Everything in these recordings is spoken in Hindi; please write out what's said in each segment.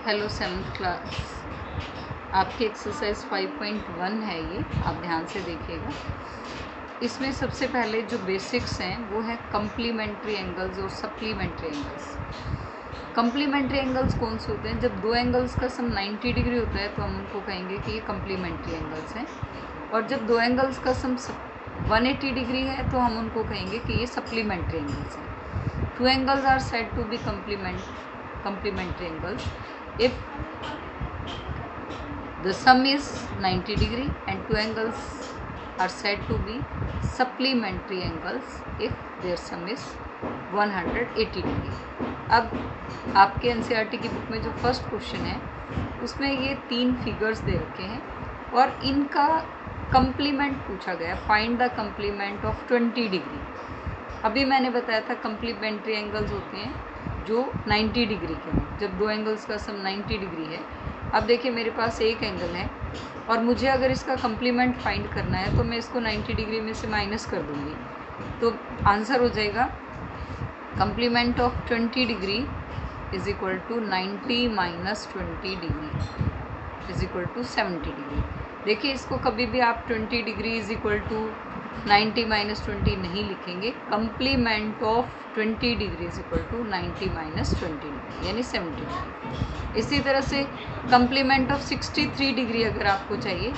हेलो 7th क्लास, आपकी एक्सरसाइज 5.1 है ये, आप ध्यान से देखिएगा। इसमें सबसे पहले जो बेसिक्स हैं वो है कम्प्लीमेंट्री एंगल्स और सप्लीमेंट्री एंगल्स। कम्प्लीमेंट्री एंगल्स कौन से होते हैं? जब दो एंगल्स का सम 90 डिग्री होता है तो हम उनको कहेंगे कि ये कम्प्लीमेंट्री एंगल्स हैं, और जब दो एंगल्स का सम 180 डिग्री है तो हम उनको कहेंगे कि ये सप्लीमेंट्री एंगल्स हैं। Two angles are said to be complementary angles if the sum is 90 degree, and two angles are said to be supplementary angles if their sum is 180 degree। अब आपके एनसीईआरटी की बुक में जो फर्स्ट क्वेश्चन है उसमें ये 3 फिगर्स दे रखे हैं और इनका कंप्लीमेंट पूछा गया, find the complement of 20 degree. अभी मैंने बताया था कंप्लीमेंट्री एंगल्स होते हैं जो 90 डिग्री के हों, जब दो एंगल्स का सम 90 डिग्री है। अब देखिए मेरे पास एक एंगल है और मुझे अगर इसका कंप्लीमेंट फाइंड करना है तो मैं इसको 90 डिग्री में से माइनस कर दूंगी, तो आंसर हो जाएगा complement of 20 degree is equal to 90 minus 20 degree is equal to 70 degree. देखिए इसको कभी भी आप 20 degree is equal to 90 minus 20 नहीं लिखेंगे। Complement of 20 degree is equal to 90 minus 20 degree यानी 70 डिग्री। इसी तरह से कंप्लीमेंट ऑफ 63 डिग्री अगर आपको चाहिए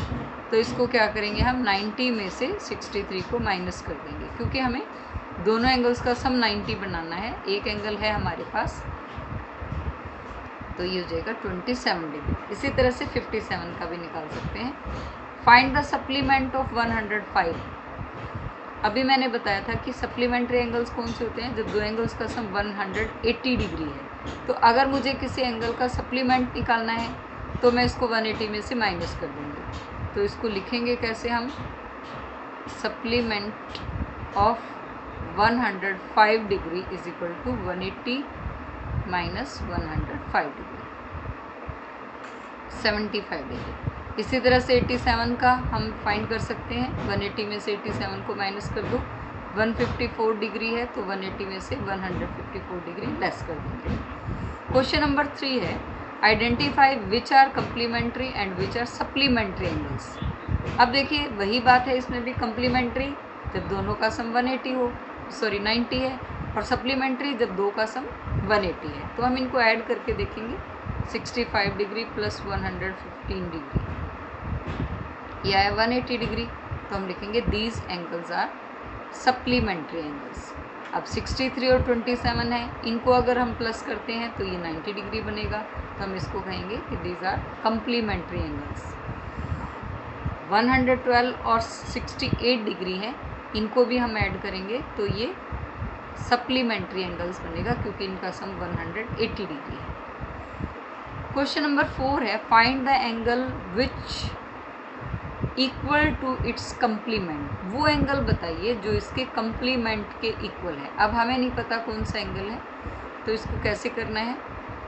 तो इसको क्या करेंगे, हम 90 में से 63 को माइनस कर देंगे, क्योंकि हमें दोनों एंगल्स का सम 90 बनाना है। एक एंगल है हमारे पास तो ये हो जाएगा 27 डिग्री। इसी तरह से 57 का भी निकाल सकते हैं। Find the supplement of 105। अभी मैंने बताया था कि सप्लीमेंट्री एंगल्स कौन से होते हैं, जब दो एंगल्स का सम 180 डिग्री है। तो अगर मुझे किसी एंगल का सप्लीमेंट निकालना है तो मैं इसको 180 में से माइनस कर दूँगी। तो इसको लिखेंगे कैसे हम, supplement of 105 degree is equal to 180 minus 105 degree 75 degree. इसी तरह से 87 का हम फाइंड कर सकते हैं। 180 में से 87 को माइनस कर दो, 154 डिग्री है तो 180 में से 154 डिग्री लेस कर देंगे। क्वेश्चन नंबर 3 है, identify which are complementary and which are supplementary angles. अब देखिए वही बात है, इसमें भी कंप्लीमेंट्री जब दोनों का सम 90 है, और सप्लीमेंट्री जब दो का सम 180 है। तो हम इनको ऐड करके देखेंगे, 65 डिग्री प्लस 115 डिग्री यह है 180 डिग्री। तो हम लिखेंगे these angles are supplementary angles. अब 63 और 27 है, इनको अगर हम प्लस करते हैं तो ये 90 डिग्री बनेगा, तो हम इसको कहेंगे कि दीज आर कंप्लीमेंट्री एंगल्स। 112 और 68 डिग्री है, इनको भी हम ऐड करेंगे तो ये सप्लीमेंट्री एंगल्स बनेगा, क्योंकि इनका सम 180 डिग्री है। क्वेश्चन नंबर 4 है, find the angle which equal to its complement. वो एंगल बताइए जो इसके कंप्लीमेंट के इक्वल है। अब हमें नहीं पता कौन सा एंगल है, तो इसको कैसे करना है,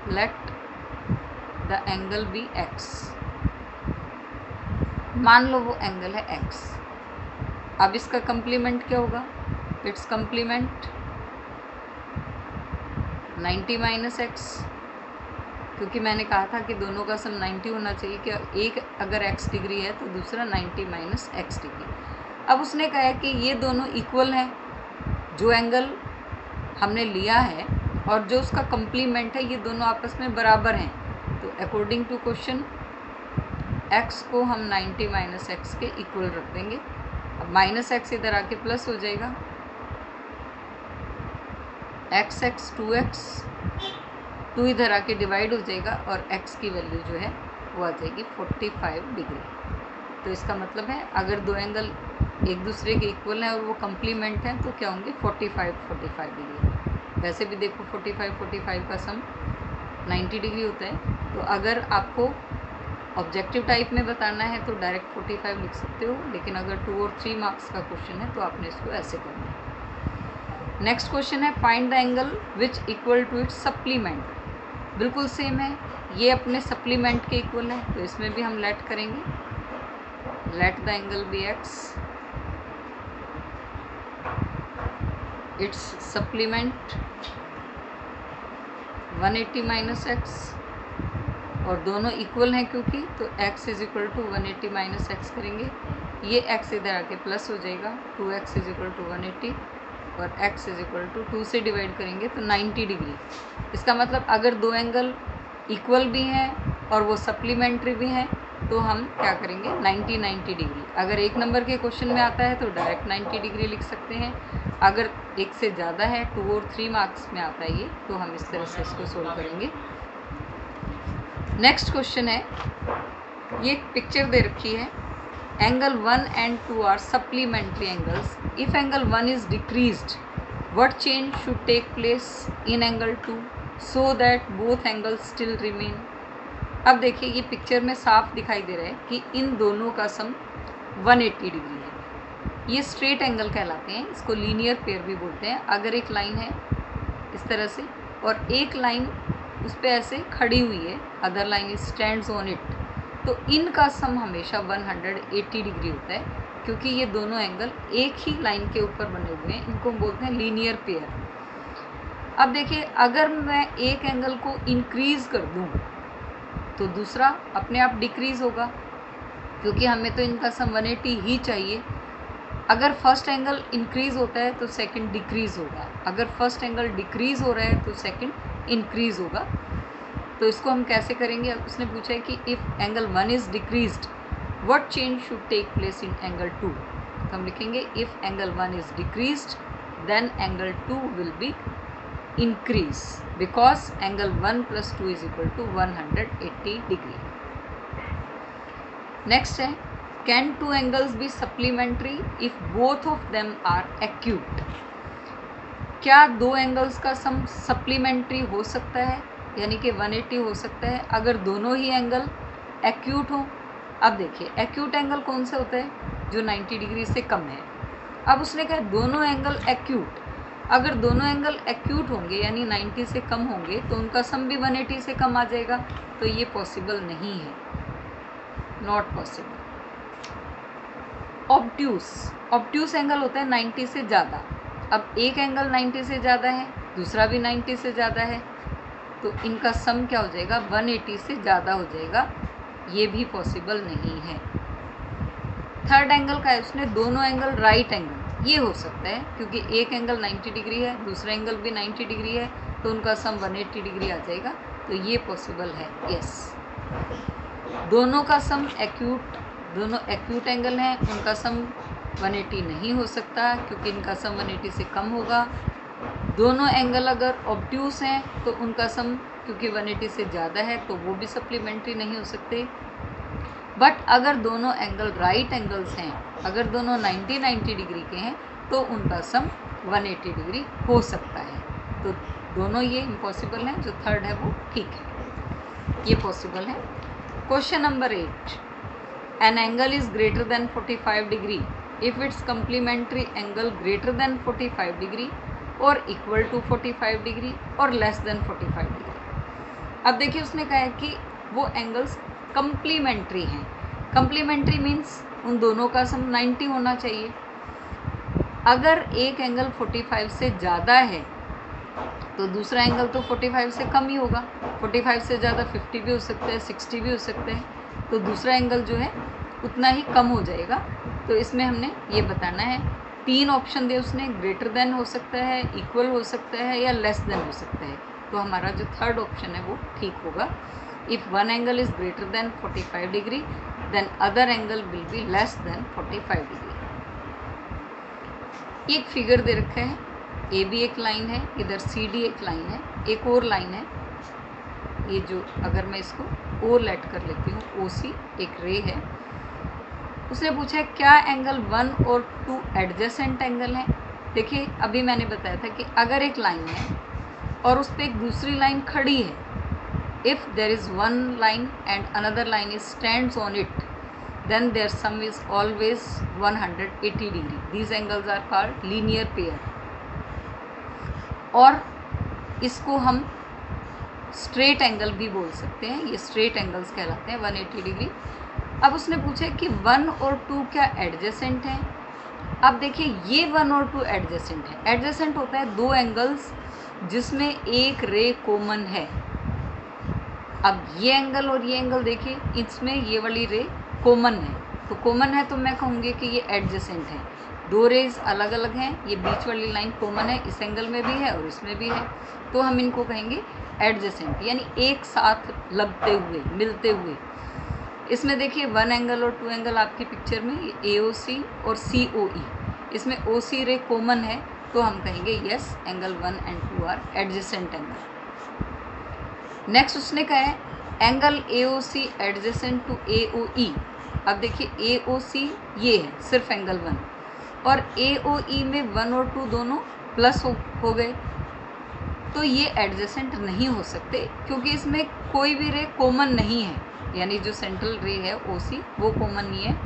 let the angle be x. मान लो वो एंगल है x। अब इसका कंप्लीमेंट क्या होगा, इट्स कंप्लीमेंट 90 माइनस एक्स, क्योंकि मैंने कहा था कि दोनों का सम 90 होना चाहिए, कि एक अगर x डिग्री है तो दूसरा 90 माइनस एक्स डिग्री। अब उसने कहा है कि ये दोनों इक्वल हैं, जो एंगल हमने लिया है और जो उसका कंप्लीमेंट है ये दोनों आपस में बराबर हैं। तो अकॉर्डिंग टू क्वेश्चन x को हम 90 माइनस एक्स के इक्वल रख देंगे। अब माइनस एक्स इधर आके प्लस हो जाएगा, x 2x 2 इधर आके डिवाइड हो जाएगा और x की वैल्यू जो है वो आ जाएगी 45 डिग्री। तो इसका मतलब है अगर दो एंगल एक दूसरे के इक्वल हैं और वो कंप्लीमेंट हैं तो क्या होंगे, 45 डिग्री। वैसे भी देखो 45 का सम 90 डिग्री होता है। तो अगर आपको ऑब्जेक्टिव टाइप में बताना है तो डायरेक्ट 45 लिख सकते हो, लेकिन अगर 2 और 3 मार्क्स का क्वेश्चन है तो आपने इसको ऐसे करना है। नेक्स्ट क्वेश्चन है, find the angle which equal to its supplement. बिल्कुल सेम है, ये अपने सप्लीमेंट के इक्वल है, तो इसमें भी हम लेट करेंगे, let the angle be x, its supplement 180 minus x और दोनों इक्वल हैं क्योंकि, तो x is equal to 180 minus x करेंगे, ये x इधर आके प्लस हो जाएगा, 2x इज इक्वल टू 180 और x इज इक्वल टू 2 से डिवाइड करेंगे तो 90 डिग्री। इसका मतलब अगर दो एंगल इक्वल भी हैं और वो सप्लीमेंट्री भी हैं तो हम क्या करेंगे 90 डिग्री। अगर एक नंबर के क्वेश्चन में आता है तो डायरेक्ट 90 डिग्री लिख सकते हैं, अगर एक से ज़्यादा है 2 और 3 मार्क्स में आता है ये, तो हम इस तरह से इसको सोल्व करेंगे। नेक्स्ट क्वेश्चन है, ये एक पिक्चर दे रखी है, angle 1 and 2 are supplementary angles, if angle 1 is decreased what change should take place in angle 2 so that both angles still remain. अब देखिए ये पिक्चर में साफ दिखाई दे रहा है कि इन दोनों का सम 180 डिग्री है। ये स्ट्रेट एंगल कहलाते हैं, इसको लीनियर पेयर भी बोलते हैं। अगर एक लाइन है इस तरह से और एक लाइन उस पर ऐसे खड़ी हुई है, other line is stands on it, तो इनका सम हमेशा 180 डिग्री होता है, क्योंकि ये दोनों एंगल एक ही लाइन के ऊपर बने हुए हैं, इनको बोलते हैं लीनियर पेयर। अब देखिए अगर मैं एक एंगल को इंक्रीज़ कर दूं तो दूसरा अपने आप डिक्रीज़ होगा, क्योंकि हमें तो इनका सम 180 ही चाहिए। अगर फर्स्ट एंगल इंक्रीज़ होता है तो सेकंड डिक्रीज़ होगा, अगर फर्स्ट एंगल डिक्रीज़ हो रहा है तो सेकंड इंक्रीज़ होगा। तो इसको हम कैसे करेंगे, अब उसने पूछा है कि if angle 1 is decreased what change should take place in angle 2। तो हम लिखेंगे if angle 1 is decreased then angle 2 will be increase because angle 1 plus 2 is equal to 180 degree. Next है, can two angles be supplementary if both of them are acute? क्या दो एंगल्स का सम सप्लीमेंट्री हो सकता है, यानी कि 180 हो सकता है अगर दोनों ही एंगल एक्यूट हो। अब देखिए एक्यूट एंगल कौन सा होता है, जो 90 डिग्री से कम है। अब उसने कहा दोनों एंगल एक्यूट, अगर दोनों एंगल एक्यूट होंगे यानी 90 से कम होंगे तो उनका सम भी 180 से कम आ जाएगा, तो ये पॉसिबल नहीं है, नॉट पॉसिबल। ऑब्ट्यूस एंगल होता है 90 से ज़्यादा। अब एक एंगल 90 से ज़्यादा है, दूसरा भी 90 से ज़्यादा है, तो इनका सम क्या हो जाएगा 180 से ज़्यादा हो जाएगा, ये भी पॉसिबल नहीं है। थर्ड एंगल का है, उसने दोनों एंगल राइट एंगल, ये हो सकता है क्योंकि एक एंगल 90 डिग्री है, दूसरा एंगल भी 90 डिग्री है, तो उनका सम 180 डिग्री आ जाएगा, तो ये पॉसिबल है, यस। दोनों का सम एक्यूट, दोनों एक्यूट एंगल हैं, उनका सम 180 नहीं हो सकता क्योंकि इनका सम 180 से कम होगा। दोनों एंगल अगर ऑब्ट्यूस हैं तो उनका सम क्योंकि 180 से ज़्यादा है तो वो भी सप्लीमेंट्री नहीं हो सकते। बट अगर दोनों एंगल राइट एंगल्स हैं, अगर दोनों 90 डिग्री के हैं तो उनका सम 180 डिग्री हो सकता है। तो दोनों ये इम्पॉसिबल हैं, जो थर्ड है वो ठीक है, ये पॉसिबल है। Question number 8, an angle is greater than 45 degree if its complementary angle greater than 45 degree और इक्वल टू 45 डिग्री और लेस देन 45 डिग्री। अब देखिए उसने कहा है कि वो एंगल्स कम्प्लीमेंट्री हैं। कम्प्लीमेंट्री मीन्स उन दोनों का सम 90 होना चाहिए। अगर एक एंगल 45 से ज़्यादा है तो दूसरा एंगल तो 45 से कम ही होगा। 45 से ज़्यादा 50 भी हो सकता है, 60 भी हो सकते हैं, तो दूसरा एंगल जो है उतना ही कम हो जाएगा। तो इसमें हमने ये बताना है, 3 ऑप्शन दिए उसने, ग्रेटर देन हो सकता है, इक्वल हो सकता है या लेस देन हो सकता है। तो हमारा जो थर्ड ऑप्शन है वो ठीक होगा। If one angle is greater than 45 degree then other angle will be less than 45 degree. एक फिगर दे रखा है, ए बी एक लाइन है, इधर सी डी एक लाइन है, एक और लाइन है, ये जो अगर मैं इसको ओ लेट कर लेती हूँ, ओ सी एक रे है। उसने पूछा है क्या एंगल 1 और 2 एडजेसेंट एंगल हैं। देखिए अभी मैंने बताया था कि अगर एक लाइन है और उस पर एक दूसरी लाइन खड़ी है, if there is one line and another line is stands on it then their sum is always 180 degree. These angles are called linear pair. और इसको हम स्ट्रेट एंगल भी बोल सकते हैं, ये स्ट्रेट एंगल्स कहलाते हैं 180 डिग्री। अब उसने पूछा कि 1 और 2 क्या एडजेसेंट हैं। अब देखिए ये 1 और 2 एडजेसेंट है। एडजेसेंट होता है दो एंगल्स जिसमें एक रे कॉमन है। अब ये एंगल और ये एंगल देखिए, इसमें ये वाली रे कॉमन है, तो कॉमन है तो मैं कहूँगी कि ये एडजेसेंट है। दो रेज अलग अलग हैं, ये बीच वाली लाइन कॉमन है, इस एंगल में भी है और इसमें भी है, तो हम इनको कहेंगे एडजेसेंट, यानी एक साथ लगते हुए, मिलते हुए। इसमें देखिए 1 एंगल और 2 एंगल आपकी पिक्चर में AOC और COE, इसमें OC रे कॉमन है, तो हम कहेंगे yes angle 1 and 2 are adjacent angle. Next उसने कहा है angle AOC adjacent to AOE। अब देखिए AOC ये है सिर्फ एंगल 1 और AOE में 1 और 2 दोनों प्लस हो गए, तो ये एडजेसेंट नहीं हो सकते क्योंकि इसमें कोई भी रे कॉमन नहीं है, यानी जो सेंट्रल रे है OC वो कॉमन नहीं है,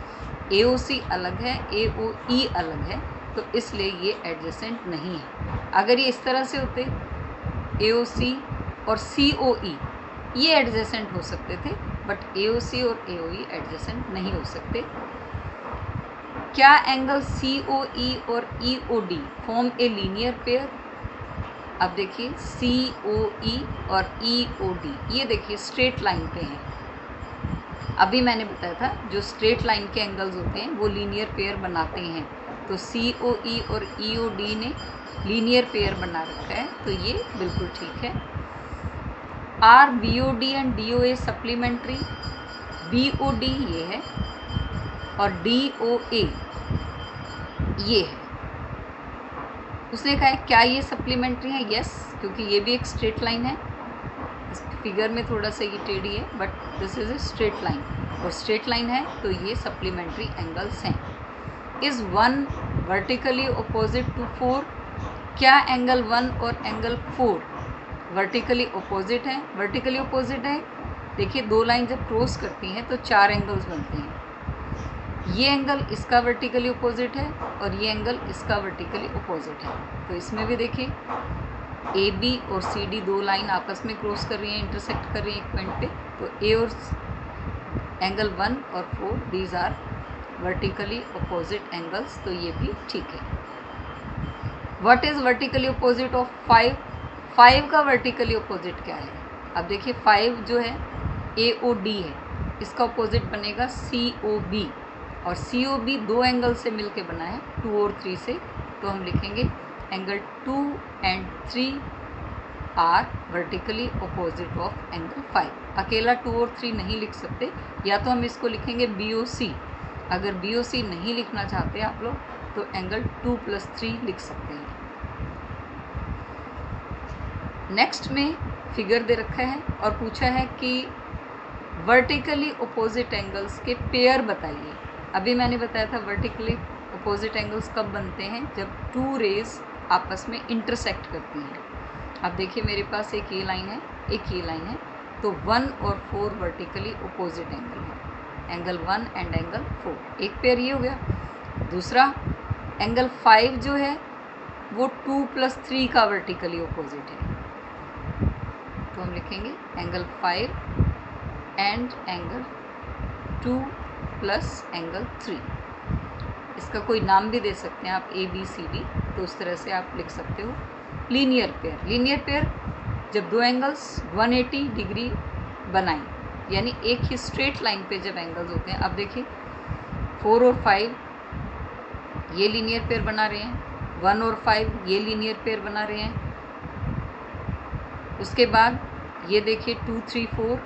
AOC अलग है, AOE अलग है, तो इसलिए ये एडजेसेंट नहीं है। अगर ये इस तरह से होते AOC और COE ये एडजेसेंट हो सकते थे, बट AOC और AOE एडजेसेंट नहीं हो सकते। क्या एंगल COE और EOD form a linear pair? अब देखिए COE और EOD ये देखिए स्ट्रेट लाइन पे हैं। अभी मैंने बताया था जो स्ट्रेट लाइन के एंगल्स होते हैं वो लीनियर पेयर बनाते हैं, तो COE और EOD ने लीनियर पेयर बना रखा है, तो ये बिल्कुल ठीक है। Are BOD and DOA supplementary? BOD ये है और DOA ये है। उसने कहा है क्या ये सप्लीमेंट्री है? यस, क्योंकि ये भी एक स्ट्रेट लाइन है। इस फिगर में थोड़ा सा ये टेढ़ी है, but this is a straight line, और स्ट्रेट लाइन है तो ये सप्लीमेंट्री एंगल्स हैं। Is 1 vertically opposite to 4? क्या एंगल 1 और एंगल 4 वर्टिकली अपोजिट है? वर्टिकली अपोजिट है, देखिए दो लाइन जब क्रॉस करती हैं तो 4 एंगल्स बनते हैं। ये एंगल इसका वर्टिकली अपोजिट है और ये एंगल इसका वर्टिकली अपोजिट है, तो इसमें भी देखिए AB और CD दो लाइन आपस में क्रॉस कर रही हैं, इंटरसेक्ट कर रही हैं एक पॉइंट पे, तो A और एंगल 1 और 4 these are vertically opposite angles, तो ये भी ठीक है। What is vertically opposite of 5? 5 का वर्टिकली अपोजिट क्या है? अब देखिए 5 जो है AOD है, इसका अपोजिट बनेगा COB, और COB दो एंगल से मिलके बना है 2 और 3 से, तो हम लिखेंगे angle 2 and 3 are vertically opposite of angle 5। अकेला 2 और 3 नहीं लिख सकते, या तो हम इसको लिखेंगे BOC। अगर BOC नहीं लिखना चाहते आप लोग तो एंगल 2 + 3 लिख सकते हैं। नेक्स्ट में फिगर दे रखा है और पूछा है कि वर्टिकली अपोजिट एंगल्स के पेयर बताइए। अभी मैंने बताया था वर्टिकली अपोजिट एंगल्स कब बनते हैं? जब 2 रेज आपस में इंटरसेक्ट करती हैं। अब देखिए मेरे पास एक ये लाइन है, एक ये लाइन है, तो 1 और 4 वर्टिकली अपोजिट एंगल है, एंगल 1 एंड एंगल 4, एक पेयर ये हो गया। दूसरा एंगल 5 जो है वो 2 + 3 का वर्टिकली अपोजिट है, तो हम लिखेंगे एंगल 5 एंड एंगल 2 + एंगल 3। इसका कोई नाम भी दे सकते हैं आप ABCD, तो उस तरह से आप लिख सकते हो। लीनियर पेयर, लीनियर पेयर जब दो एंगल्स 180 डिग्री बनाएं, यानी एक ही स्ट्रेट लाइन पे जब एंगल्स होते हैं। अब देखिए 4 और 5 ये लीनियर पेयर बना रहे हैं, 1 और 5 ये लीनियर पेयर बना रहे हैं। उसके बाद ये देखिए 2, 3, 4,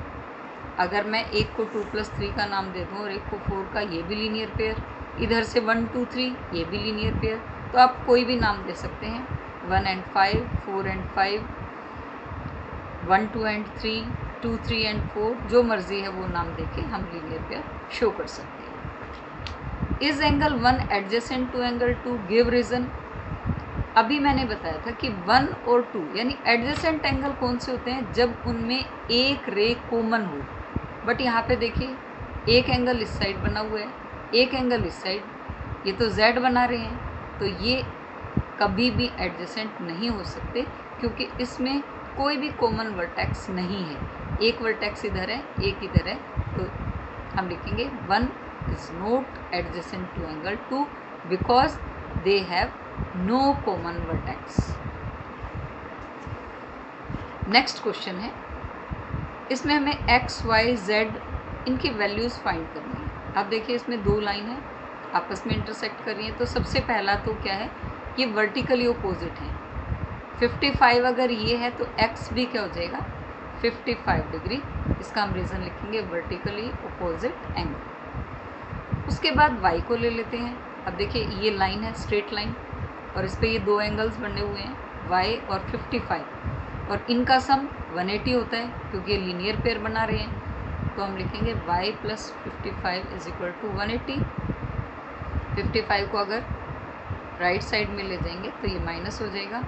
अगर मैं एक को 2 + 3 का नाम दे दूँ और एक को 4 का, ये भी लीनियर पेयर। इधर से 1, 2, 3 ये भी लीनियर पेयर, तो आप कोई भी नाम दे सकते हैं, 1 and 5, 4 and 5, 1, 2 and 3, 2, 3 and 4, जो मर्जी है वो नाम देके हम लीनियर पेयर शो कर सकते हैं। Is angle 1 adjacent to angle 2? Give reason. अभी मैंने बताया था कि 1 और 2 यानी एडजेसेंट एंगल कौन से होते हैं? जब उनमें एक रे कॉमन हो। बट यहाँ पे देखिए एक एंगल इस साइड बना हुआ है, एक एंगल इस साइड, ये तो Z बना रहे हैं, तो ये कभी भी एडजेसेंट नहीं हो सकते क्योंकि इसमें कोई भी कॉमन वर्टेक्स नहीं है। एक वर्टेक्स इधर है, एक इधर है, तो हम लिखेंगे 1 is not adjacent to angle 2 because they have no common vertex. Next question है इसमें हमें एक्स वाई जेड इनकी वैल्यूज़ फाइंड करनी है। अब देखिए इसमें दो लाइन है आपस में इंटरसेक्ट कर रही हैं, तो सबसे पहला तो क्या है, ये वर्टिकली अपोजिट है। 55 अगर ये है तो एक्स भी क्या हो जाएगा 55 डिग्री। इसका हम रीज़न लिखेंगे वर्टिकली अपोजिट एंगल। उसके बाद वाई को ले लेते हैं। अब देखिए ये लाइन है स्ट्रेट लाइन और इस पर ये दो एंगल्स बने हुए हैं वाई और 55, और इनका सम 180 होता है क्योंकि ये लीनियर पेयर बना रहे हैं। तो हम लिखेंगे y plus 55 is equal to 180। 55 को अगर राइट साइड में ले जाएंगे तो ये माइनस हो जाएगा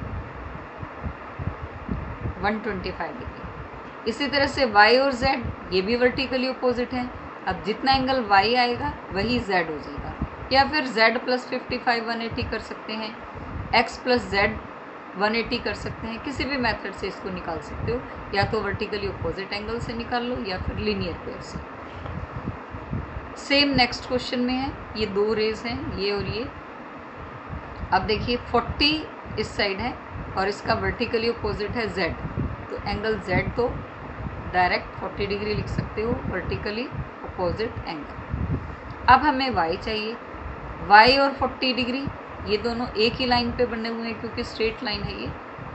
125 डिग्री। इसी तरह से y और z ये भी वर्टिकली अपोजिट हैं। अब जितना एंगल y आएगा वही z हो जाएगा, या फिर z प्लस 55 180 कर सकते हैं, x प्लस z 180 कर सकते हैं। किसी भी मेथड से इसको निकाल सकते हो, या तो वर्टिकली अपोजिट एंगल से निकाल लो या फिर लीनियर पेयर से। सेम नेक्स्ट क्वेश्चन में है, ये दो रेज हैं ये और ये। अब देखिए 40 इस साइड है और इसका वर्टिकली अपोजिट है z, तो एंगल z तो डायरेक्ट 40 डिग्री लिख सकते हो वर्टिकली अपोजिट एंगल। अब हमें y चाहिए, y और 40 डिग्री ये दोनों एक ही लाइन पे बने हुए हैं क्योंकि स्ट्रेट लाइन है ये,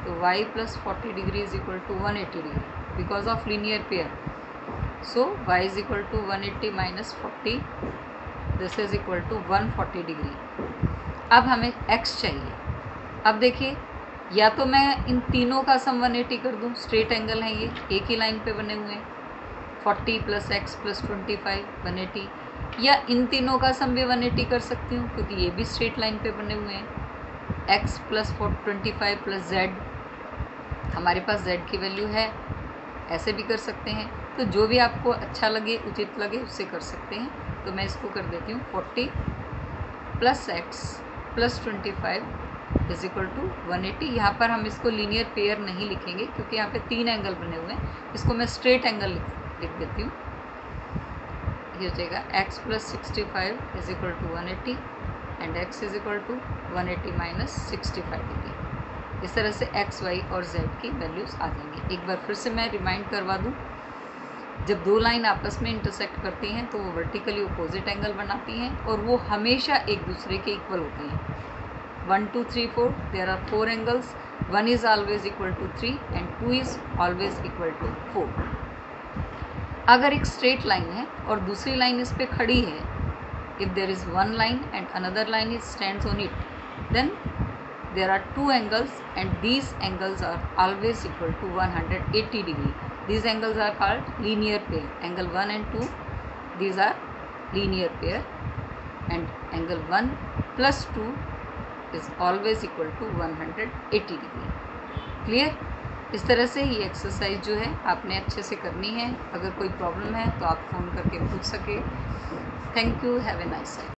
तो y plus 40 degree is equal to 180 degree because of linear pair. So y is equal to 180 minus 40, this is equal to 140 degree. अब हमें x चाहिए। अब देखिए या तो मैं इन तीनों का सम 180 कर दूं, स्ट्रेट एंगल है ये एक ही लाइन पे बने हुए हैं, 40 प्लस एक्स प्लस 25 180, या इन तीनों का सम भी 180 कर सकती हूँ क्योंकि ये भी स्ट्रेट लाइन पे बने हुए हैं। x प्लस 25 प्लस z, हमारे पास z की वैल्यू है, ऐसे भी कर सकते हैं। तो जो भी आपको अच्छा लगे उचित लगे उससे कर सकते हैं। तो मैं इसको कर देती हूँ 40 plus x plus 25 is equal to 180। यहाँ पर हम इसको लीनियर पेयर नहीं लिखेंगे क्योंकि यहाँ पे तीन एंगल बने हुए हैं, इसको मैं स्ट्रेट एंगल लिख देती हूँ। ये हो जाएगा x plus 65 is equal to 180 and x is equal to 180 minus 65 degree. इस तरह से x, y और z की वैल्यूज़ आ जाएंगी। एक बार फिर से मैं रिमाइंड करवा दूँ, जब दो लाइन आपस में इंटरसेक्ट करती हैं तो वो वर्टिकली अपोजिट एंगल बनाती हैं और वो हमेशा एक दूसरे के इक्वल होती हैं। 1 2 3 4 there are 4 angles, 1 is always equal to 3 and 2 is always equal to 4। अगर एक स्ट्रेट लाइन है और दूसरी लाइन इस पे खड़ी है, if there is one line and another line is stands on it, then there are two angles and these angles are always equal to 180 degree. These angles are called linear pair. Angle 1 and 2, these are linear pair, and angle 1 plus 2 is always equal to 180 degree. Clear? इस तरह से ये एक्सरसाइज जो है आपने अच्छे से करनी है। अगर कोई प्रॉब्लम है तो आप फ़ोन करके पूछ सके। Thank you, have a nice day.